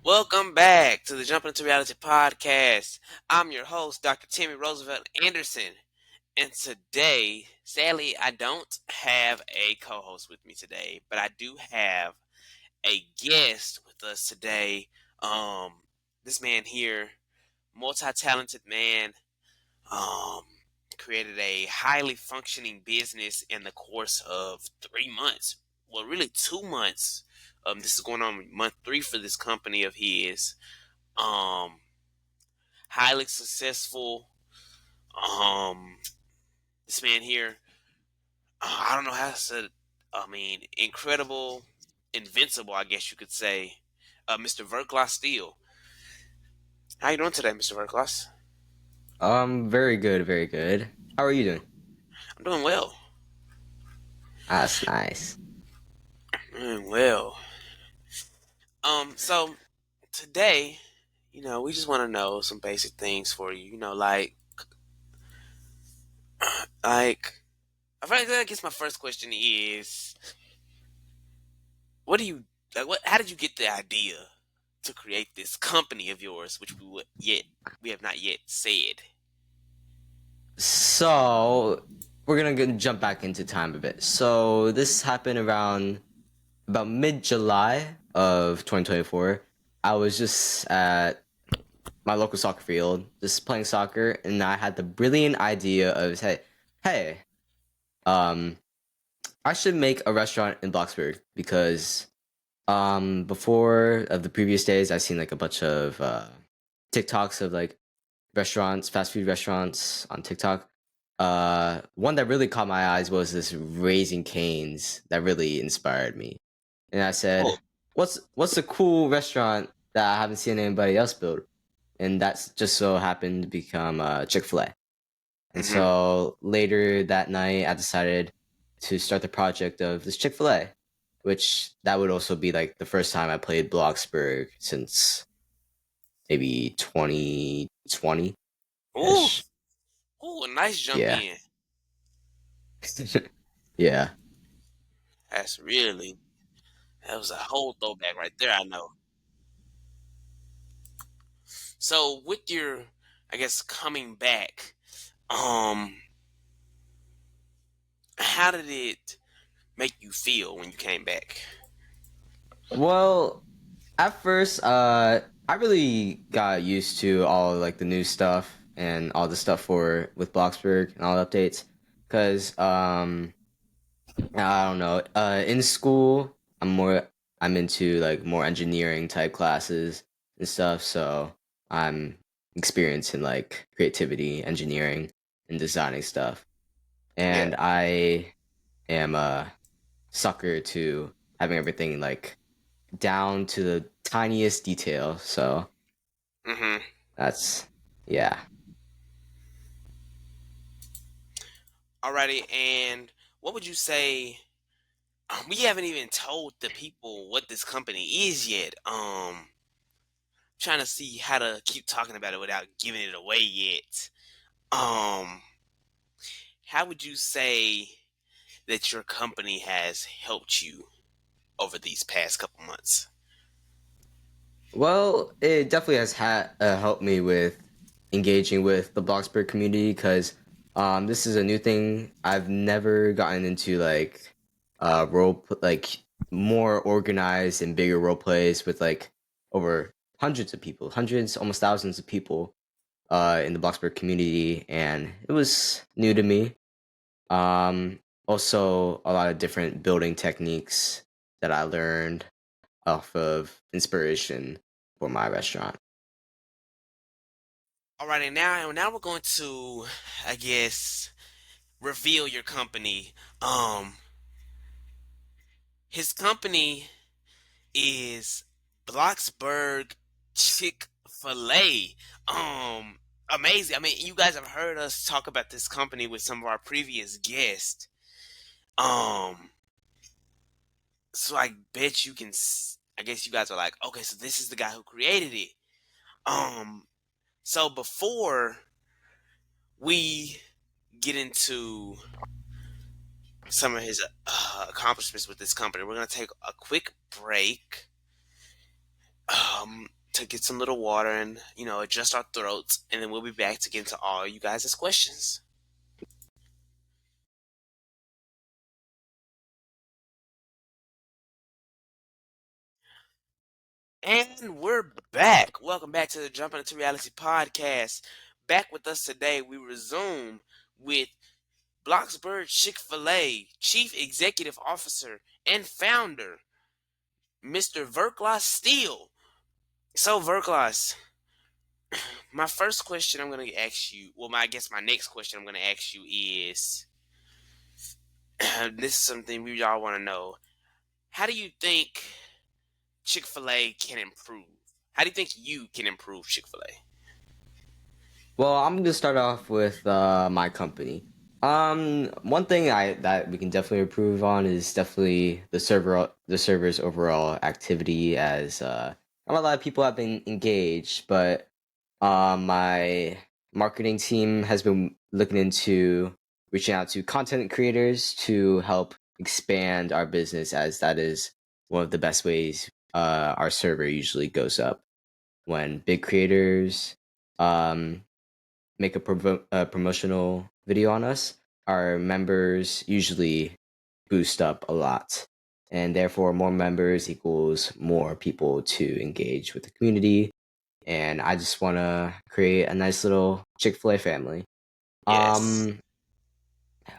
Welcome back to the Jumpin into Reality podcast. I'm your host, Dr. Timmy Roosevelt Anderson. And today, sadly, I don't have a co host with me today, but I do have a guest with us today. Um, this man here, multi talented man, um, created a highly functioning business in the course of 3 months. Well, really 2 months. This is going on month three for this company of his. Um, Highly successful. Um, this man here, I don't know how to say it. I mean, incredible, invincible, I guess you could say. Mr. Verklass Steele. How you doing today, Mr. Verklass? Very good, very good. How are you doing? I'm doing well. That's nice. Doing well. So today, we just want to know some basic things for you. Like I guess my first question is, what do you like? What? How did you get the idea to create this company of yours, which we have not yet said? So we're gonna jump back into time a bit. So this happened around about mid-July of 2024. I was just at my local soccer field, just playing soccer, and I had the brilliant idea of hey, um, I should make a restaurant in Bloxburg because before of the previous days I've seen like a bunch of TikToks of like restaurants, fast food restaurants on TikTok. One that really caught my eyes was this Raising Cane's that really inspired me. And I said, Oh, "What's a cool restaurant that I haven't seen anybody else build?" And that's just so happened to become Chick-Fil-A. And hmm so later that night, I decided to start the project of this Chick-Fil-A, which that would also be like the first time I played Bloxburg since maybe 2020 ooh, ish. ooh, a nice jump Yeah. in. Yeah. That was a whole throwback right there. I know. So with your, I guess, coming back, um, how did it make you feel when you came back? Well, at first, I really got used to all like the new stuff and all the stuff for with Bloxburg and all the updates, because I don't know. In school, I'm into like more engineering type classes and stuff, so I'm experienced in like creativity, engineering, and designing stuff, Yeah. and I am a sucker to having everything like down to the tiniest detail. So hmm that's yeah. Alrighty, and what would you say? We haven't even told the people what this company is yet. Trying to see how to keep talking about it without giving it away yet. Um, how would you say that your company has helped you over these past couple months? Well, it definitely has had helped me with engaging with the Bloxburg community because this is a new thing. I've never gotten into like like more organized and bigger role plays with like over hundreds of people, hundreds, almost thousands of people in the Bloxburg community, and it was new to me. Also, a lot of different building techniques that I learned off of inspiration for my restaurant. Alrighty, now we're going to, I guess, reveal your company. Um, his company is Bloxburg Chick-Fil-A. Amazing. I mean, you guys have heard us talk about this company with some of our previous guests. Um, so I bet you can. I guess you guys are like, okay, so this is the guy who created it. Um, so before we get into some of his accomplishments with this company, we're gonna take a quick break. to get some little water and adjust our throats, and then we'll be back to get into all you guys' questions. And we're back. Welcome back to the Jumpin' into Reality podcast. Back with us today, we resume with Bloxburg Chick-Fil-A Chief Executive Officer and Founder, Mr. Verklass Steele. So, Verklass, my first question I'm going to ask you, I guess my next question I'm going to ask you is, this is something we all want to know. How do you think Chick-fil-A can improve? How do you think you can improve Chick-fil-A? Well, I'm gonna start off with my company. One thing that we can definitely improve on is definitely the server's overall activity, as not a lot of people have been engaged, but my marketing team has been looking into reaching out to content creators to help expand our business, as that is one of the best ways our server usually goes up when big creators um make a promotional video on us. Our members usually boost up a lot, and therefore more members equals more people to engage with the community. And I just want to create a nice little Chick-fil-A family. Yes. um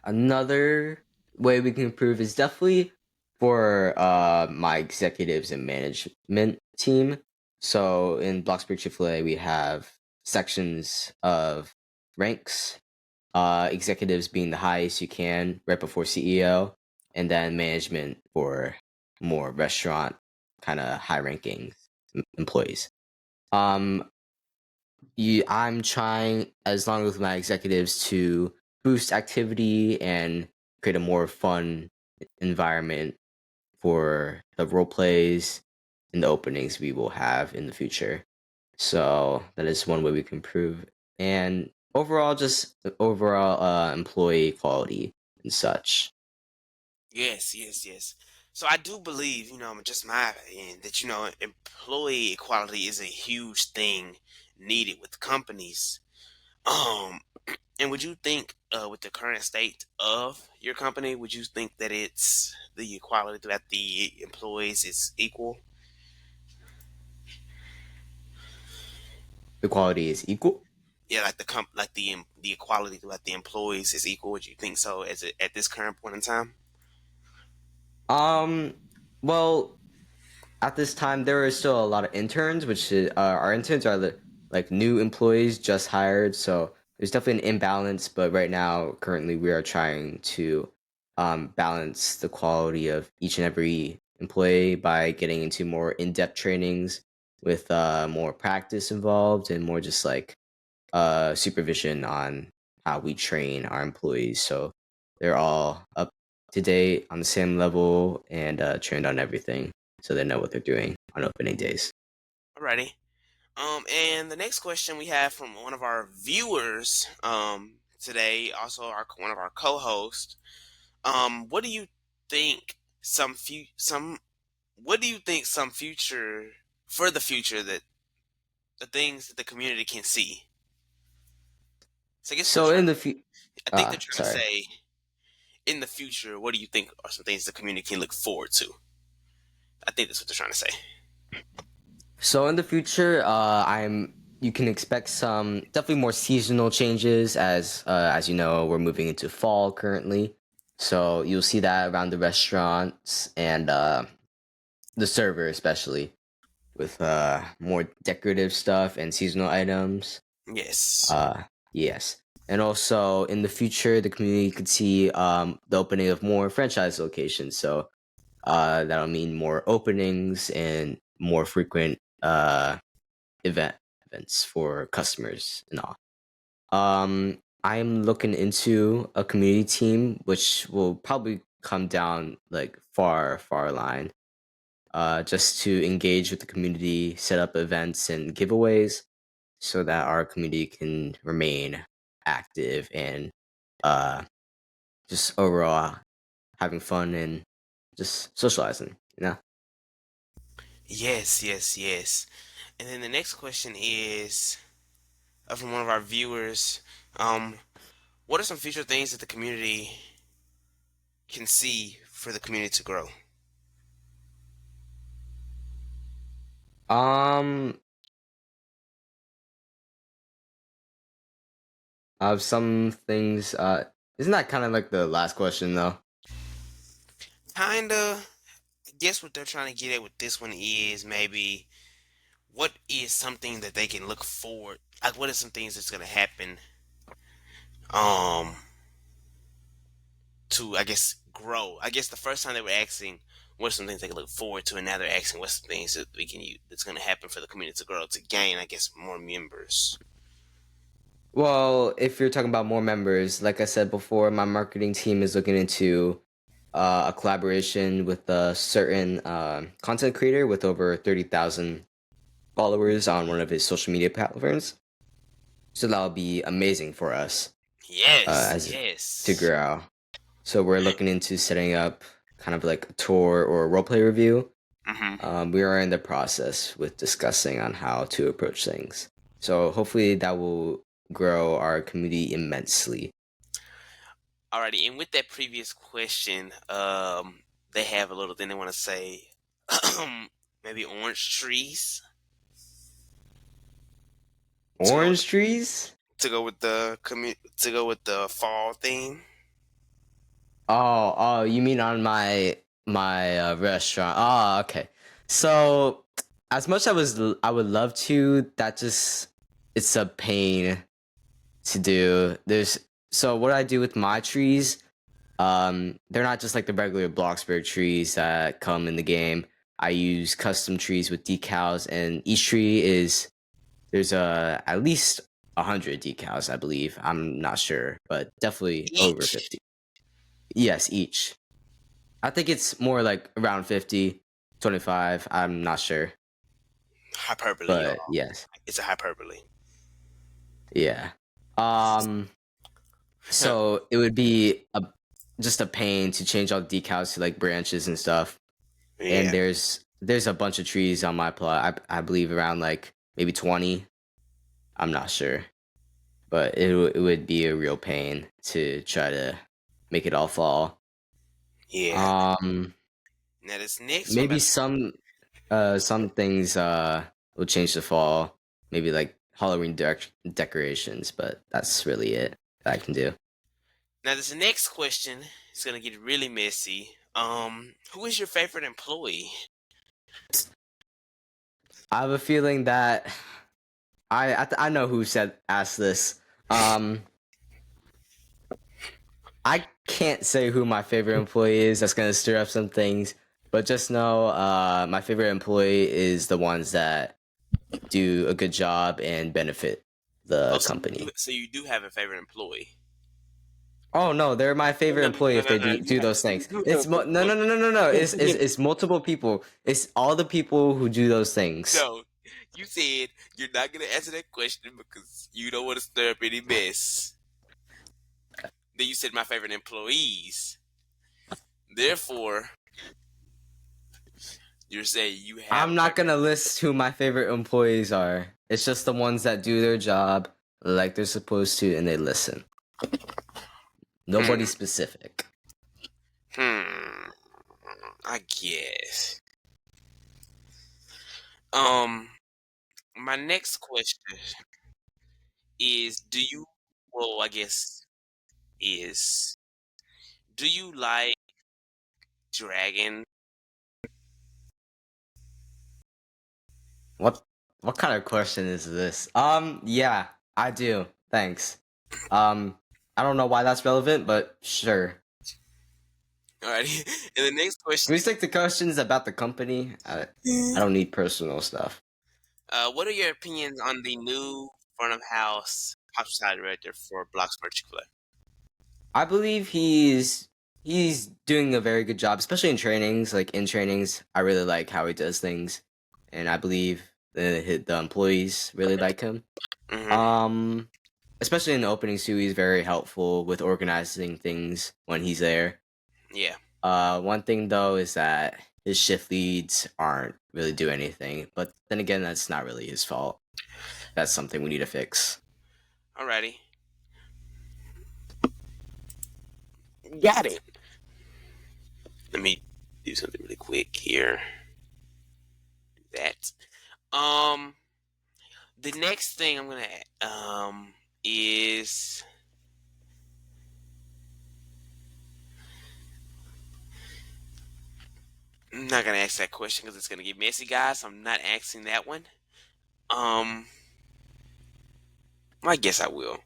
Another way we can improve is definitely for my executives and management team. So in Bloxburg Chick-fil-A, we have sections of ranks, executives being the highest you can right before CEO, and then management for more restaurant kind of high ranking employees. Um, I'm trying, as long with my executives, to boost activity and create a more fun environment for the role plays and the openings we will have in the future. So that is one way we can improve. And overall, just overall employee quality and such. Yes, yes, yes. So I do believe, just my opinion, that employee equality is a huge thing needed with companies. Um, and would you think, with the current state of your company, would you think that it's the equality that the employees is equal? Equality is equal. Yeah, like the equality throughout the employees is equal. Would you think so at this current point in time? Um, well, at this time there are still a lot of interns, which is, our interns are like new employees just hired, so there's definitely an imbalance. But right now, currently, we are trying to balance the quality of each and every employee by getting into more in-depth trainings with more practice involved and more just like supervision on how we train our employees, so they're all up to date on the same level and trained on everything, so they know what they're doing on opening days. Alrighty. And the next question we have from one of our viewers today, also one of our co-hosts. What do you think some what do you think some future for the future that the things that the community can see? So I guess So in the I think they're trying to sorry. say, in the future, what do you think are some things the community can look forward to? I think that's what they're trying to say. So in the future, I'm you can expect some definitely more seasonal changes, as you know, we're moving into fall currently. So you'll see that around the restaurants and the server, especially with more decorative stuff and seasonal items. Yes. Uh, yes. And also in the future, the community could see the opening of more franchise locations. So that'll mean more openings and more frequent events for customers and all. I'm looking into a community team, which will probably come down like far line, just to engage with the community, set up events and giveaways, so that our community can remain active and uh, just overall having fun and just socializing. You know. Yes, yes, yes. And then the next question is from one of our viewers. Um, what are some future things that the community can see for the community to grow? Um, of some things. Isn't that kind of like the last question though? Kinda. I guess what they're trying to get at with this one is maybe what is something that they can look forward. Like, what are some things that's gonna happen? Um, to I guess grow. I guess the first time they were asking what's some things they can look forward to, and now they're asking what's some things that we can use that's going to happen for the community to grow to gain, I guess, more members. Well, if you're talking about more members, like I said before, my marketing team is looking into a collaboration with a certain content creator with over 30,000 followers on one of his social media platforms. So that'll be amazing for us Yes, as to yes. grow. So we're looking into setting up kind of like a tour or a roleplay review. Mm-hmm. We are in the process with discussing on how to approach things. So hopefully that will grow our community immensely. Alrighty, and with that previous question, they have a little thing they want to say. Maybe orange trees to go Orange trees? with the to go with the fall theme. Oh, you mean on my restaurant? Oh, okay. So, as much I would love to, that just it's a pain to do. There's so what I do with my trees, they're not just like the regular Bloxburg trees that come in the game. I use custom trees with decals, and each tree is there's at least 100 decals, I believe. I'm not sure, but definitely over Each 50. Yes, each. I think it's more like around 50, 25. I'm not sure. hyperbole, But y'all. yes. It's a hyperbole. Yeah. Um so it would be just a pain to change all the decals to like branches and stuff. And Yeah, there's a bunch of trees on my plot. I believe around like maybe 20. I'm not sure. But it would be a real pain to try to make it all fall. yeah. Um Now this next one Maybe about some things will change the fall. Maybe like Halloween decorations, but that's really it that I can do. now this next question is gonna get really messy. Who is your favorite employee? I have a feeling that I know who said asked this. Um I can't say who my favorite employee is. That's gonna stir up some things. But just know my favorite employee is the ones that do a good job and benefit Oh, the so company. you do have a favorite employee? Oh no, they're my No, favorite no, no, employee no, if no, they no. do those things. You It's no no no no no no. It's multiple people. It's all the people who do those things. no. You said you're not gonna answer that question because you don't want to stir up any mess. Then you said my favorite employees. Therefore, you're saying you have I'm a not favorite. gonna list who my favorite employees are. It's just the ones that do their job like they're supposed to and they listen. Nobody Hmm. specific. Hmm. I guess. Um. My next question is: do you? Well, I guess is do you like dragon? What what kind of question is this? Yeah, I do. Thanks. Um I don't know why that's relevant, but sure. Alrighty. And the next Can question we stick to questions about the company? I is: don't need personal stuff. what are your opinions on the new front of house hospitality director for Bloxburg Chick-Fil-A? I believe he's doing a very good job, especially in trainings. Like in trainings, I really like how he does things, and I believe the employees really like him. Mm-hmm. Um, Especially in the openings too, he's very helpful with organizing things when he's there. Yeah. One thing though is that his shift leads aren't really doing anything. But then again, that's not really his fault. That's something we need to fix. Alrighty. Got it. Let me do something really quick here. Do that. Um, the next thing I'm gonna is I'm not gonna ask that question because it's gonna get messy, guys. So I'm not asking that one. Um, I guess I will.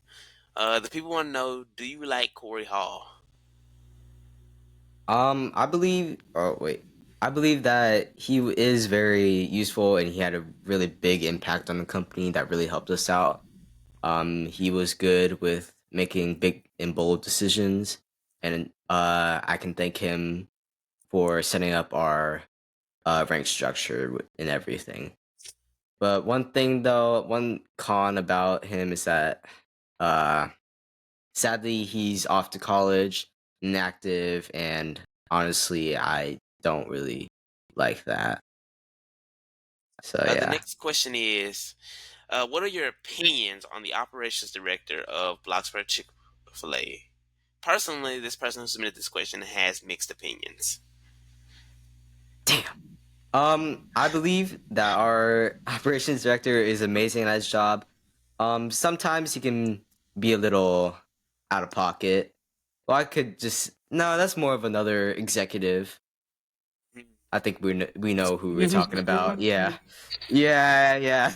The people want to know: do you like Corey Hall? I believe. Oh wait, I believe that he is very useful, and he had a really big impact on the company that really helped us out. He was good with making big and bold decisions, and I can thank him for setting up our rank structure and everything. But one thing though, one con about him is that uh, sadly he's off to college, inactive, and honestly, I don't really like that. So The yeah. next question is: what are your opinions on the operations director of Bloxburg Chick-Fil-A? Personally, this person who submitted this question has mixed opinions. Damn. I believe that our operations director is amazing at his job. Sometimes he can be a little out of pocket. Well, I could just no. That's more of another executive. I think we know who we're talking about. Yeah, yeah, yeah.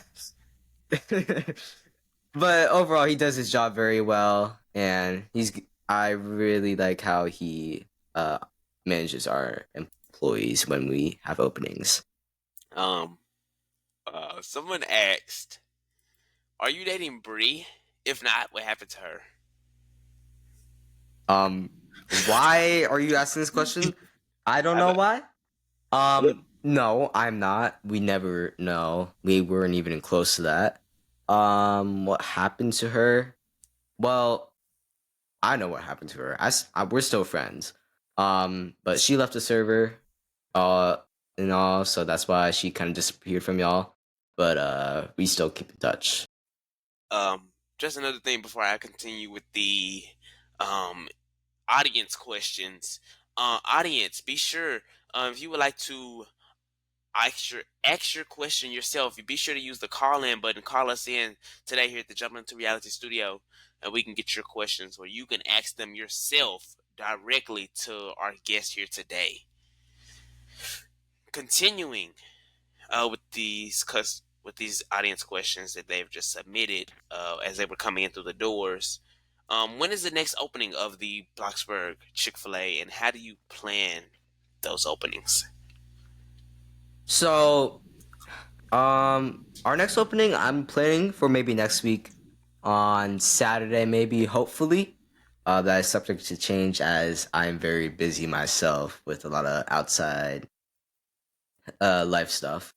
But overall, he does his job very well, and I really like how he uh manages our employees when we have openings. Um, someone asked, "Are you dating Bree? If not, what happened to her?" Um, why are you asking this question? I don't I know don't- why. No, I'm not. We never know. We weren't even close to that. What happened to her? Well, I know what happened to her. We're still friends. But she left the server, uh, and all, so that's why she kind of disappeared from y'all. But we still keep in touch. Just another thing before I continue with the um audience questions. Audience, be sure if you would like to ask your question yourself, you be sure to use the call in button. Call us in today here at the Jumpin' into Reality Studio, and we can get your questions, or you can ask them yourself directly to our guest here today. Continuing with these audience questions that they've just submitted as they were coming in through the doors. When is the next opening of the Bloxburg Chick-Fil-A, and how do you plan those openings? So, our next opening, I'm planning for maybe next week on Saturday, maybe, hopefully. That is subject to change as I'm very busy myself with a lot of outside life stuff.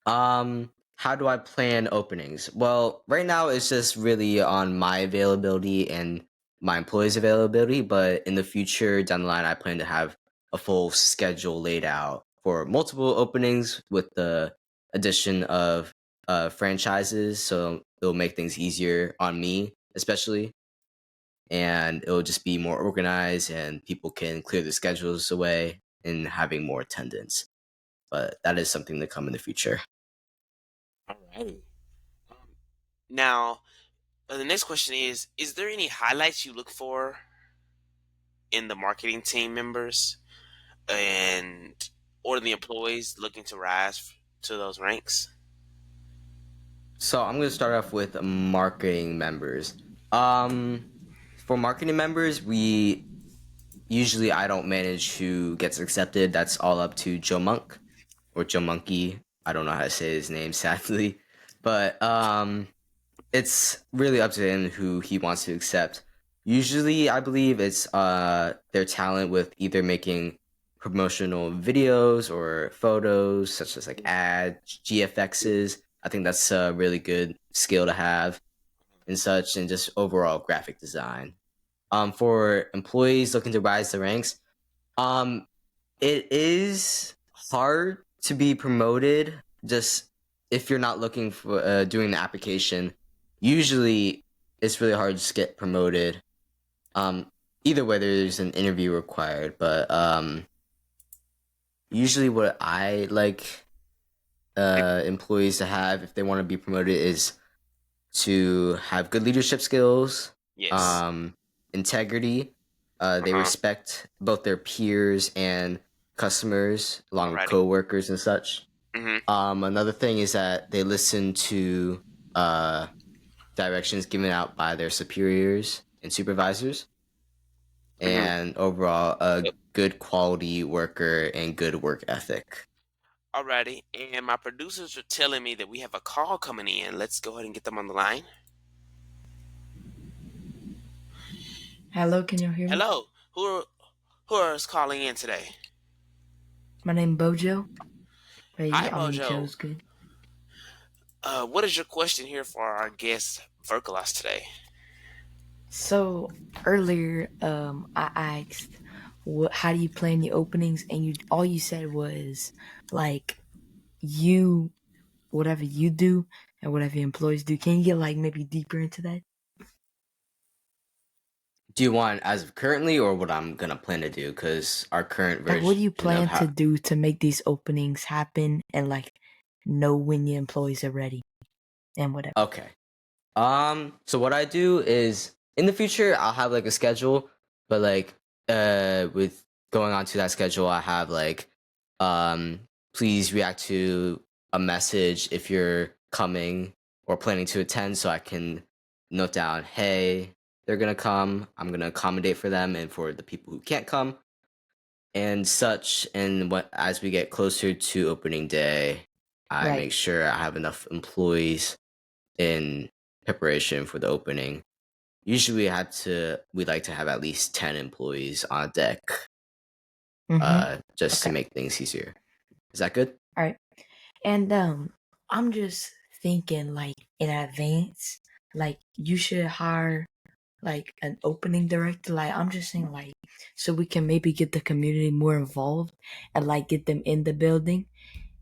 How do I plan openings? Well, right now it's just really on my availability and my employees' availability, but in the future, down the line, I plan to have a full schedule laid out for multiple openings with the addition of franchises, so it'll make things easier on me, especially, and it'll just be more organized and people can clear the schedules away and having more attendance. But that is something to come in the future. Alrighty. Um, Now, the next question is there any highlights you look for in the marketing team members and or the employees looking to rise to those ranks? So I'm gonna start off with marketing members. Um, for marketing members, we usually I don't manage who gets accepted. That's all up to Joe Monk or Joe Monkey. I don't know how to say his name, sadly, but it's really up to him who he wants to accept. Usually, I believe it's their talent with either making promotional videos or photos, such as like ads, GFXs. I think that's a really good skill to have and such, and just overall graphic design. For employees looking to rise the ranks, um, it is hard to be promoted. Just if you're not looking for doing the application, usually it's really hard to just get promoted. Either way, there's an interview required, but usually what I like employees to have if they want to be promoted is to have good leadership skills, Yes. integrity. They Uh-huh. respect both their peers and customers, along with Alrighty. coworkers and such. Mm-hmm. Another thing is that they listen to uh, directions given out by their superiors and supervisors, Mm-hmm. and overall a good quality worker and good work ethic. Alrighty. And my producers are telling me that we have a call coming in. Let's go ahead and get them on the line. Hello, can you hear me? Hello. Who is calling in today? My name Bojo. Hi, I mean, Bojo. Joe's good. What is your question here for our guest Verklass today? So earlier, I asked, how do you plan your openings? And all you said was like whatever you do and whatever your employees do. Can you get like maybe deeper into that? Do you want as of currently or what I'm gonna plan to do? Because our current Like, what do you version of plan to how. do to make these openings happen and like know when your employees are ready and whatever? Okay. So what I do is in the future I'll have like a schedule, but like with going on to that schedule I have like um please react to a message if you're coming or planning to attend so I can note down, hey, they're gonna come, I'm gonna accommodate for them and for the people who can't come and such. And what as we get closer to opening day, I Right. make sure I have enough employees in preparation for the opening. Usually we like to have at least 10 employees on deck, just to Okay. make things easier. Is that good? All right. And I'm just thinking like in advance, like you should hire like an opening director. Like I'm just saying like so we can maybe get the community more involved and like get them in the building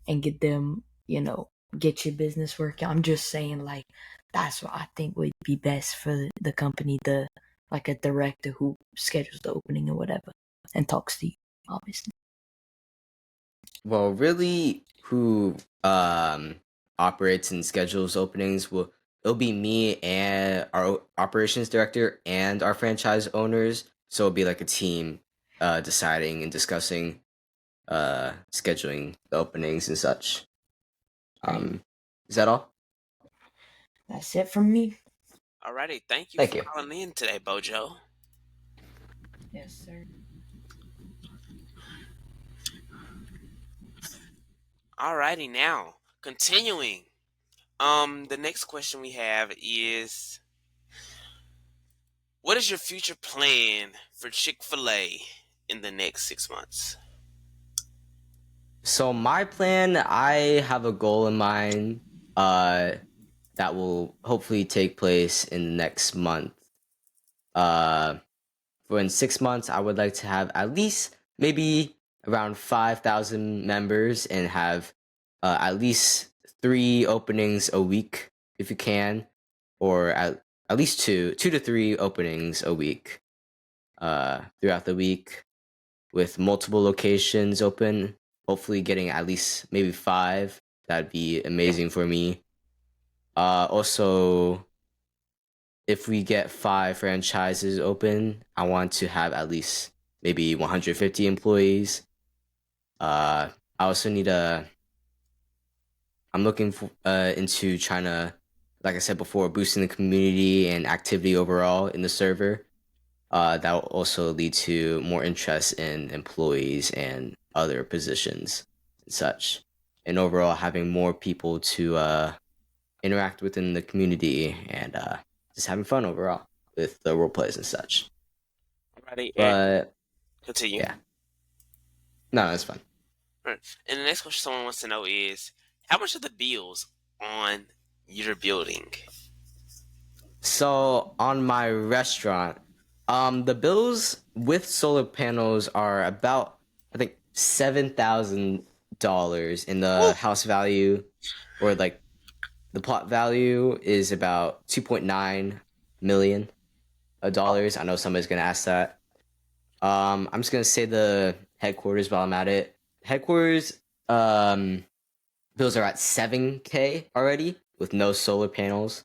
and get them, get your business working. I'm just saying like that's what I think would be best for the company, like a director who schedules the opening or whatever and talks to you, obviously. Well, really, who operates and schedules openings will it'll be me and our operations director and our franchise owners. So it'll be like a team deciding and discussing scheduling the openings and such. Right. Is that all? That's it from me. Alrighty. Thank you Thank for you. calling in today, Bojo. Yes, sir. Alrighty. Now, continuing. The next question we have is, what is your future plan for Chick-Fil-A in the next 6 months? So my plan, I have a goal in mind that will hopefully take place in the next month. Uh for in 6 months, I would like to have at least maybe around 5,000 members and have at least 3 openings a week if you can, or at least two to three openings a week throughout the week with multiple locations open. Hopefully, getting at least maybe five. That'd be Yeah. amazing for me. Also, if we get 5 franchises open, I want to have at least maybe 150 employees. I also need a. I'm looking for into trying to, like I said before, boosting the community and activity overall in the server. That will also lead to more interest in employees and other positions and such, and overall having more people to interact within the community and just having fun overall with the role plays and such. Alrighty. And But continue. yeah, no, that's fun. Alright. And the next question someone wants to know is, how much are the bills on your building? So on my restaurant, the bills with solar panels are about I think 7,000 and the Woo! house value, or like the plot value, is about 2.9 million dollars. I know somebody's gonna ask that. I'm just gonna say the headquarters while I'm at it. Headquarters, bills are at 7K already with no solar panels.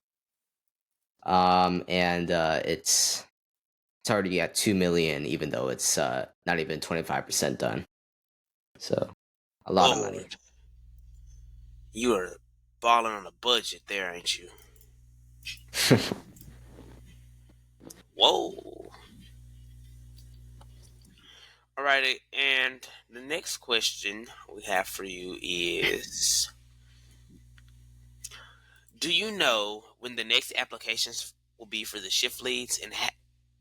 And it's already at 2 million, even though it's not even 25% done. So a lot of money. Lord, you are balling on a budget there, ain't you? Whoa. Alrighty, and the next question we have for you is: do you know when the next applications will be for the shift leads, and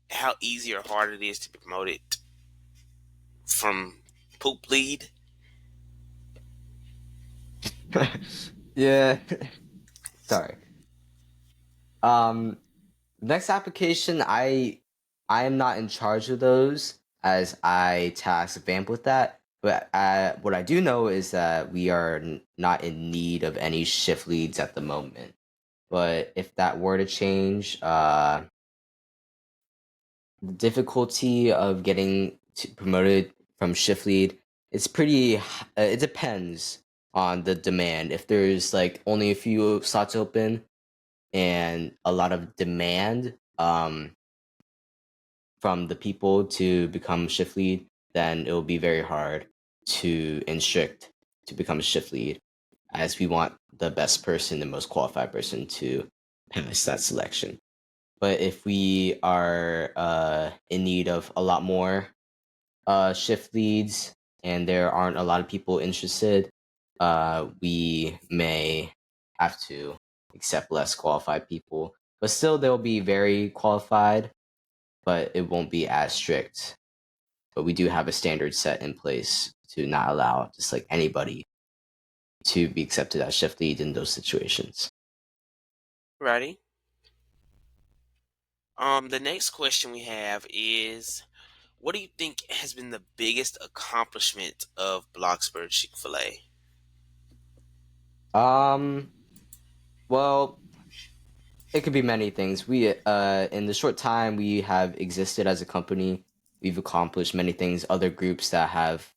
how easy or hard it is to be promoted from poop lead? Yeah. Sorry. Um, Next application, I am not in charge of those, as I task Vamp with that. But what I do know is that we are not in need of any shift leads at the moment. But if that were to change, the difficulty of getting promoted from shift lead, it's pretty. It depends on the demand. If there's like only a few slots open and a lot of demand, from the people to become shift lead, then it will be very hard to and strict to become a shift lead, as we want the best person, the most qualified person to pass that selection. But if we are in need of a lot more shift leads and there aren't a lot of people interested, we may have to accept less qualified people. But still, they'll be very qualified, but it won't be as strict. But we do have a standard set in place to not allow just like anybody to be accepted as shift lead in those situations. Righty. The next question we have is: what do you think has been the biggest accomplishment of Bloxburg Chick-Fil-A? Um, well, it could be many things. We in the short time we have existed as a company, we've accomplished many things other groups that have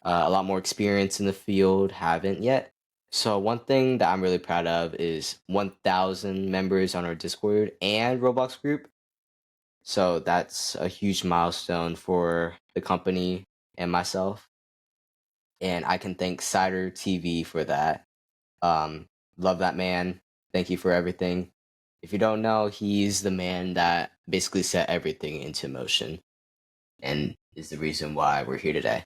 a lot more experience in the field haven't yet. So one thing that I'm really proud of is 1,000 members on our Discord and Roblox group. So that's a huge milestone for the company and myself. And I can thank Cider TV for that. Um, Love that man. Thank you for everything. If you don't know, he's the man that basically set everything into motion and is the reason why we're here today.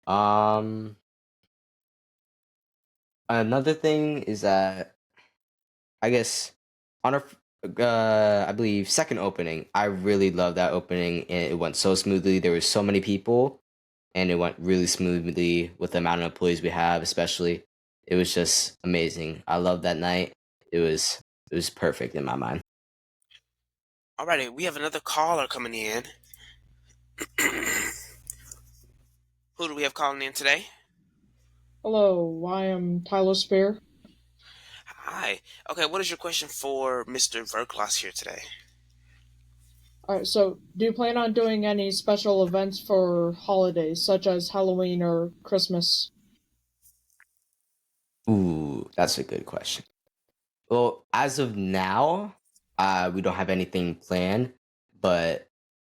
Um, Another thing is that I guess on our I believe second opening, I really love that opening and it went so smoothly. There were so many people and it went really smoothly with the amount of employees we have, especially. It was just amazing. I love that night. It was perfect in my mind. Alrighty, we have another caller coming in. Who do we have calling in today? Hello, I am Tyler Spear. Hi. Okay, what is your question for Mr. Verklass here today? Alright, so do you plan on doing any special events for holidays, such as Halloween or Christmas? Ooh, that's a good question. Well, as of now, we don't have anything planned, but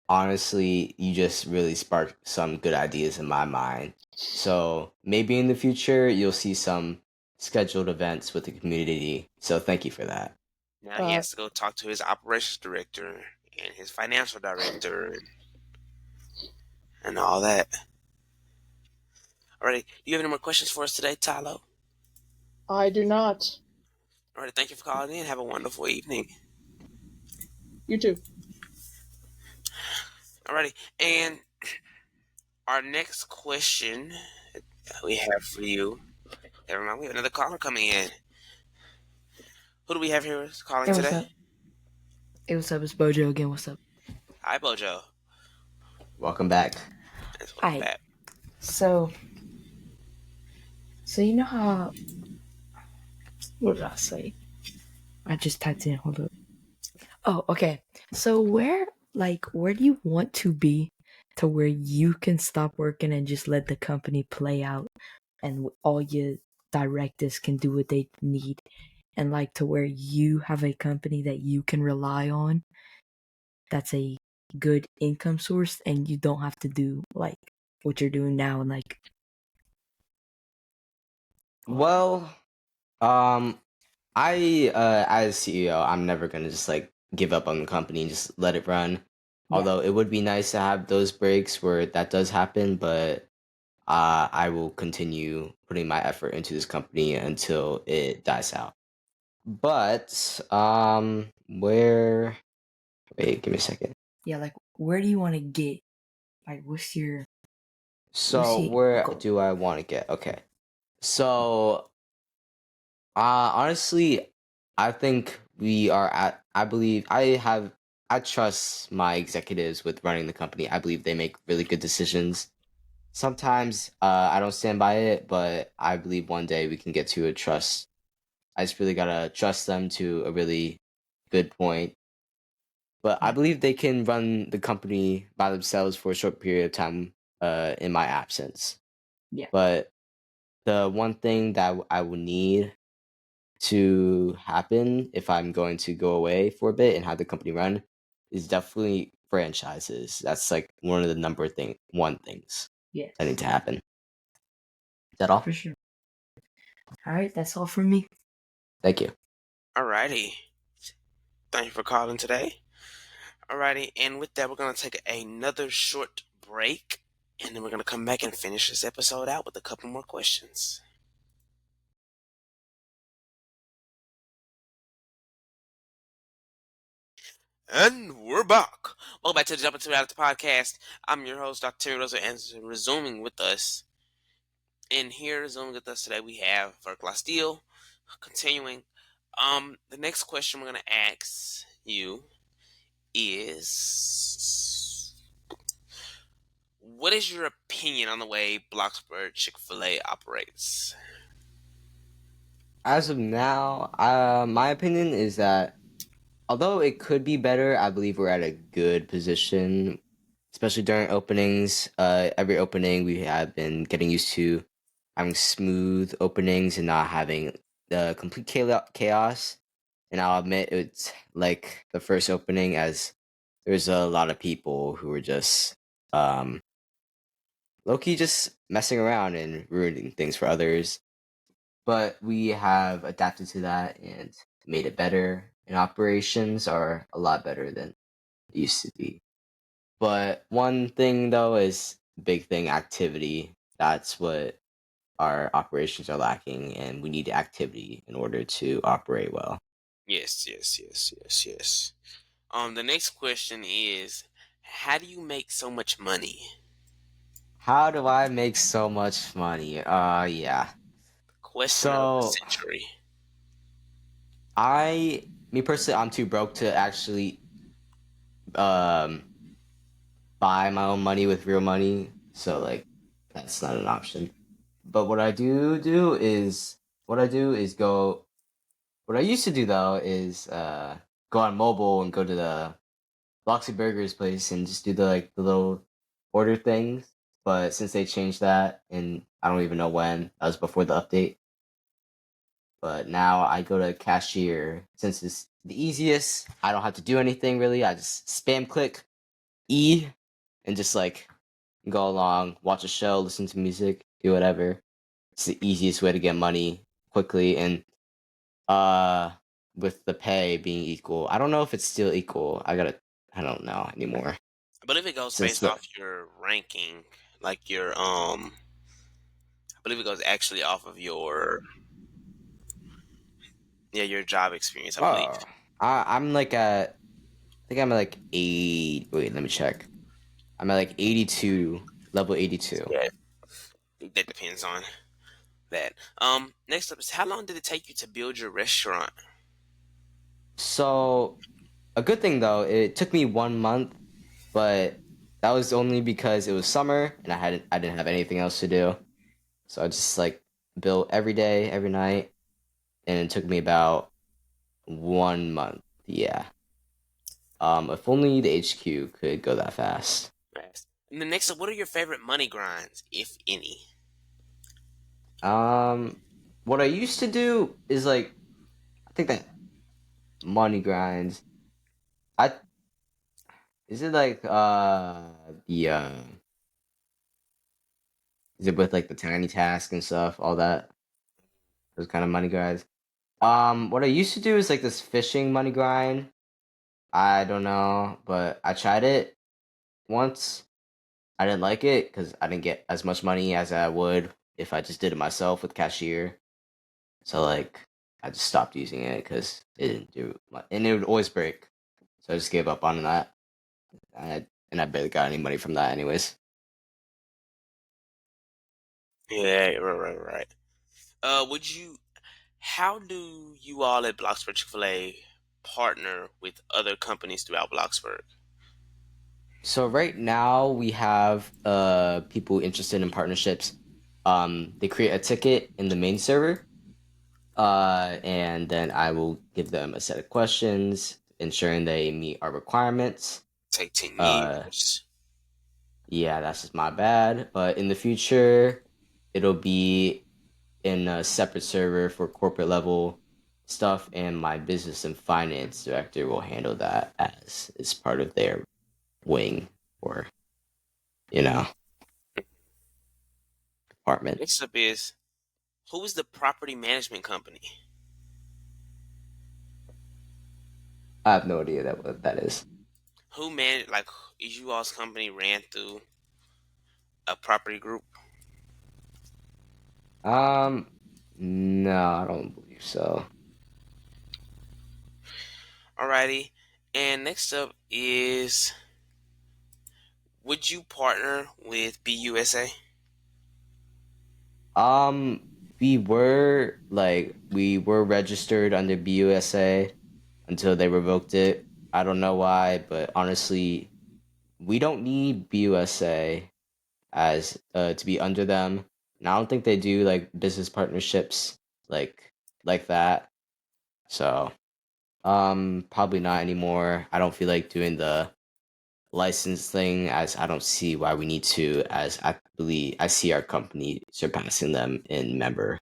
honestly, you just really sparked some good ideas in my mind. So maybe in the future, you'll see some scheduled events with the community. So thank you for that. Now he Uh, has to go talk to his operations director and his financial director and all that. Alrighty, do you have any more questions for us today, Tylo? I do not. Alrighty, thank you for calling in. Have a wonderful evening. You too. Alrighty, and our next question we have for you. Never mind, we have another caller coming in. Who do we have here calling Hey, what's today? up? Hey, what's up? It's Bojo again. What's up? Hi, Bojo. Welcome back. Yes, welcome Alright, back. so So you know how? What did I say? I just typed in. Hold up. Oh, okay. So where do you want to be to where you can stop working and just let the company play out, and all your directors can do what they need, and like to where you have a company that you can rely on, that's a good income source, and you don't have to do like what you're doing now, and like. Well, I as CEO, I'm never gonna just like give up on the company and just let it run. Yeah. Although it would be nice to have those breaks where that does happen, but I will continue putting my effort into this company until it dies out. But where? Wait, give me a second. Yeah, like where do you want to get? Like what's So your where goal? do I want to get? Okay. So honestly, I think we are at. I believe I have. I trust my executives with running the company. I believe they make really good decisions. Sometimes I don't stand by it, but I believe one day we can get to a trust. I just really gotta trust them to a really good point. But I Yeah. believe they can run the company by themselves for a short period of time in my absence. Yeah. But the one thing that I would need to happen if I'm going to go away for a bit and have the company run is definitely franchises. That's like one of the one things Yes. that need to happen. Is that all? For sure. All right, that's all from me. Thank you. Alrighty. Thank you for calling today. Alrighty, and with that, we're gonna take another short break, and then we're gonna come back and finish this episode out with a couple more questions. And we're back. Welcome back to the Jumpin' to Reality podcast. I'm your host, Dr. Timmy Rosa, and resuming with us. And here, resuming with us today, we have Verklass Steele. Continuing. The next question we're gonna ask you is, what is your opinion on the way Bloxburg Chick-Fil-A operates? As of now, my opinion is that although it could be better, I believe we're at a good position, especially during openings. Every opening we have been getting used to having smooth openings and not having the complete chaos. And I'll admit it's like the first opening, as there's a lot of people who were just low-key just messing around and ruining things for others. But we have adapted to that and made it better, and operations are a lot better than it used to be. But one thing though is big thing, activity. That's what our operations are lacking, and we need activity in order to operate well. Yes. The next question is, how do you make so much money? How do I make so much money? Yeah. Question of the So century. me personally, I'm too broke to actually um buy my own money with real money. So like that's not an option. But what I do is go what I used to do though is go on mobile and go to the Bloxy Burgers place and just do the little order things. But since they changed that and I don't even know when, that was before the update. But now I go to cashier since it's the easiest. I don't have to do anything really. I just spam click E and just like go along, watch a show, listen to music, do whatever. It's the easiest way to get money quickly and uh with the pay being equal. I don't know if it's still equal. I don't know anymore. I believe it goes Since based the off your ranking, like your I believe it goes actually off of your, yeah, your job experience, I believe. oh I'm like at I think I'm at like 8 wait, let me check. I'm at like 82, level 82. Yeah, that depends on that. Next up is, how long did it take you to build your restaurant? So a good thing though, it took me 1 month, but that was only because it was summer and I didn't have anything else to do. So I just like built every day, every night, and it took me about 1 month. Yeah. If only the HQ could go that fast. Fast. And then next up, what are your favorite money grinds, if any? Um, what I used to do is like, I think that money grinds. I is it like the is it with like the tiny task and stuff, all that those kind of money grinds. What I used to do is like this fishing money grind. I don't know, but I tried it once. I didn't like it because I didn't get as much money as I would if I just did it myself with cashier. So like, I just stopped using it because it didn't do much, and it would always break. So I just gave up on that. And I barely got any money from that, anyways. Yeah, right. Would you? How do you all at Bloxburg Chick-Fil-A partner with other companies throughout Bloxburg? So right now we have people interested in partnerships. They create a ticket in the main server, and then I will give them a set of questions, ensuring they meet our requirements. Take 10 Uh, years. yeah, that's just my bad. But in the future, it'll be in a separate server for corporate level stuff, and my business and finance director will handle that as is part of their wing or you know department. Next up is, who is the property management company? I have no idea that what that is. Who man like is you all's company ran through a property group? Um, no, I don't believe so. Alrighty. And next up is, would you partner with BUSA? Um, we were registered under BUSA until they revoked it. I don't know why, but honestly, we don't need BUSA as to be under them. And I don't think they do like business partnerships like like that. So, probably not anymore. I don't feel like doing the license thing as I don't see why we need to as I see our company surpassing them in member.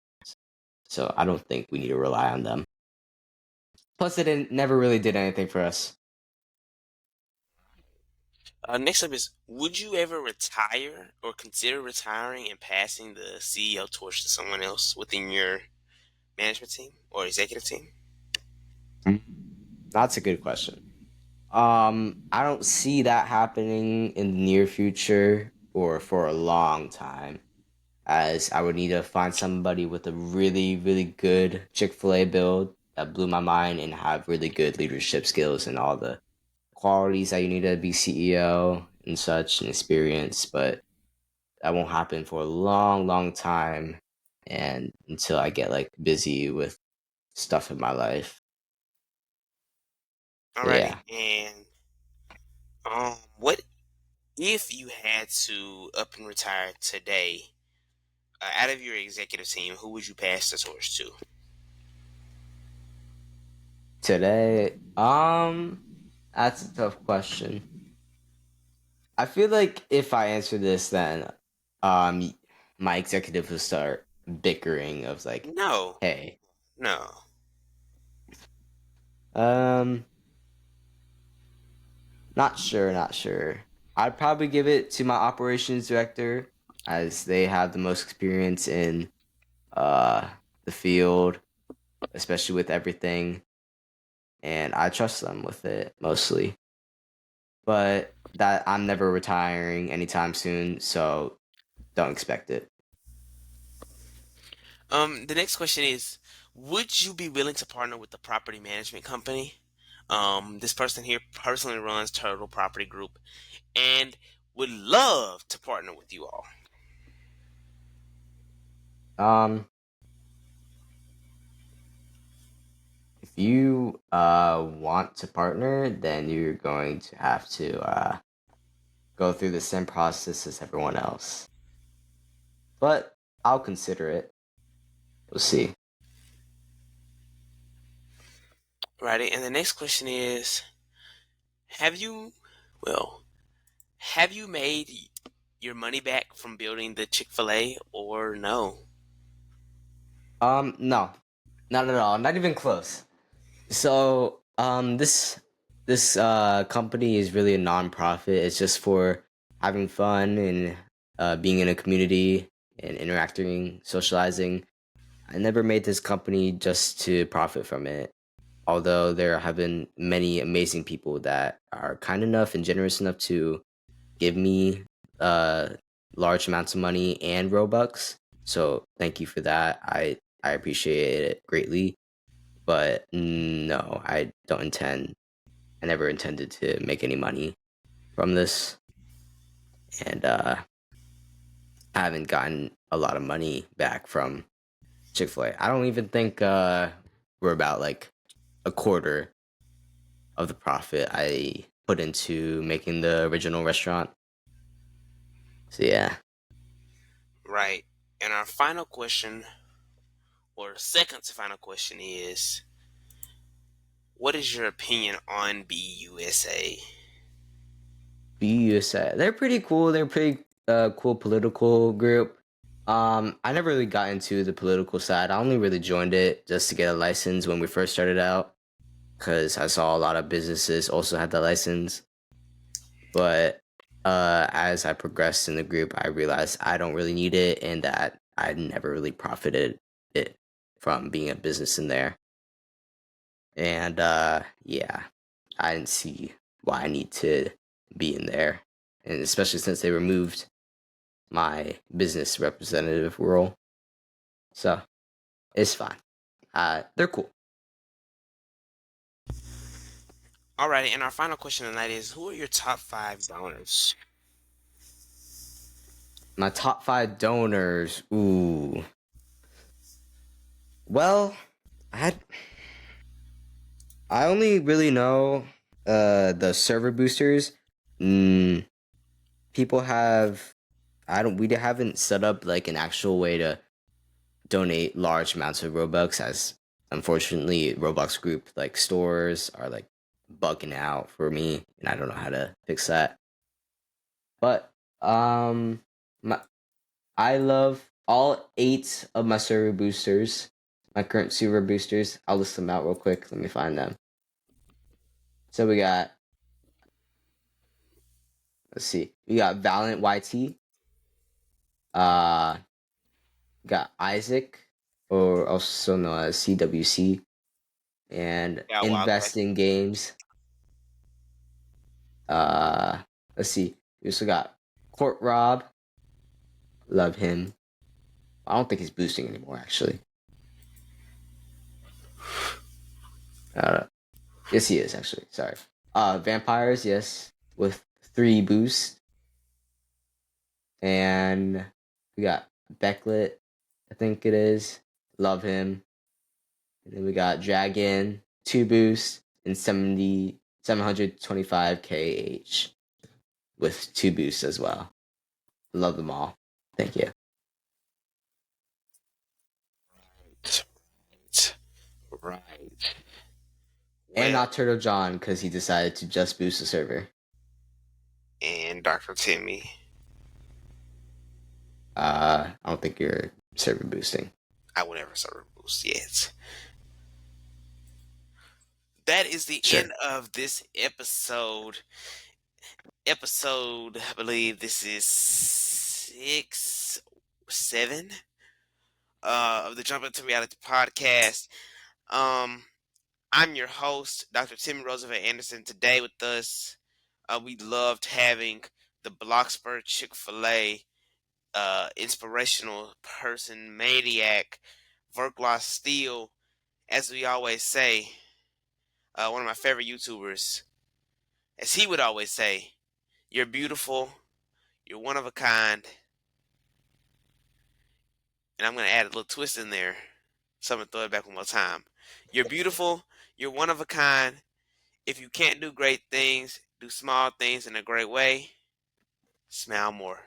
So I don't think we need to rely on them. Plus, they didn't never really did anything for us. Next up is, would you ever retire or consider retiring and passing the CEO torch to someone else within your management team or executive team? Mm. That's a good question. I don't see that happening in the near future or for a long time, as I would need to find somebody with a really, really good Chick-fil-A build that blew my mind and have really good leadership skills and all the qualities that you need to be CEO and such and experience, but that won't happen for a long, long time and until I get like busy with stuff in my life. So Alrighty. yeah. And what if you had to up and retire today? Out of your executive team, who would you pass the torch to? Today, that's a tough question. I feel like if I answer this, then um, my executive will start bickering of like, No, hey, no. um, not sure, not sure. I'd probably give it to my operations director as they have the most experience in uh the field, especially with everything, and I trust them with it mostly. But that I'm never retiring anytime soon, so don't expect it. The next question is, would you be willing to partner with the property management company? This person here personally runs Turtle Property Group and would love to partner with you all. Um, if you want to partner, then you're going to have to go through the same process as everyone else. But I'll consider it. we'll see. Righty, and the next question is, have you, well, have you made your money back from building the Chick-fil-A or no? No, not at all. Not even close. So, this company is really a non-profit. It's just for having fun and being in a community and interacting, socializing. I never made this company just to profit from it. Although there have been many amazing people that are kind enough and generous enough to give me uh large amounts of money and Robux. So thank you for that. I appreciate it greatly. But no, I don't intend. I never intended to make any money from this, and I haven't gotten a lot of money back from Chick-fil-A. I don't even think we're about like a quarter of the profit I put into making the original restaurant. So yeah. Right. And our final question, or second to final question, is, what is your opinion on BUSA? BUSA. They're pretty cool. They're pretty cool political group. I never really got into the political side. I only really joined it just to get a license when we first started out, because I saw a lot of businesses also had the license. But as I progressed in the group, I realized I don't really need it, and that I never really profited it from being a business in there. And yeah, I didn't see why I need to be in there, and especially since they removed my business representative role. So it's fine. They're cool. Alrighty, and our final question tonight is, who are your top 5 donors? My top 5 donors. Ooh. Well, I only really know the server boosters. People have we haven't set up like an actual way to donate large amounts of Robux, as unfortunately Roblox group like stores are like bugging out for me, and I don't know how to fix that. But my, I love all 8 of my server boosters, my current server boosters. I'll list them out real quick. Let me find them. So we got, let's see, we got Valiant YT, uh, got Isaac, or also known as CWC, and Yeah, Wildcat. Invest in Games. Let's see, we also got Court Rob, love him. I don't think he's boosting anymore, actually. Yes, he is, actually. Sorry. Vampires, yes, with 3 boosts. And we got Becklet, I think it is. Love him. And then we got Dragon, 2 boosts, and 725 KH with 2 boosts as well. Love them all. Thank you. Right. And Well, not Turtle John, because he decided to just boost the server. and Dr. Timmy. I don't think you're server boosting. I would never serve boost yet. That is the Sure. end of this episode. I believe this is 6 or 7 of the Jumpin to Reality podcast. I'm your host, Dr. Timmy Roosevelt Anderson. Today with us, we loved having the Bloxburg Chick-fil-A inspirational person, maniac, Verklass Steele, as we always say, one of my favorite YouTubers. As he would always say, you're beautiful, you're one of a kind, and I'm going to add a little twist in there. So I'm going to throw it back one more time. You're beautiful, you're one of a kind. If you can't do great things, do small things in a great way. Smile more.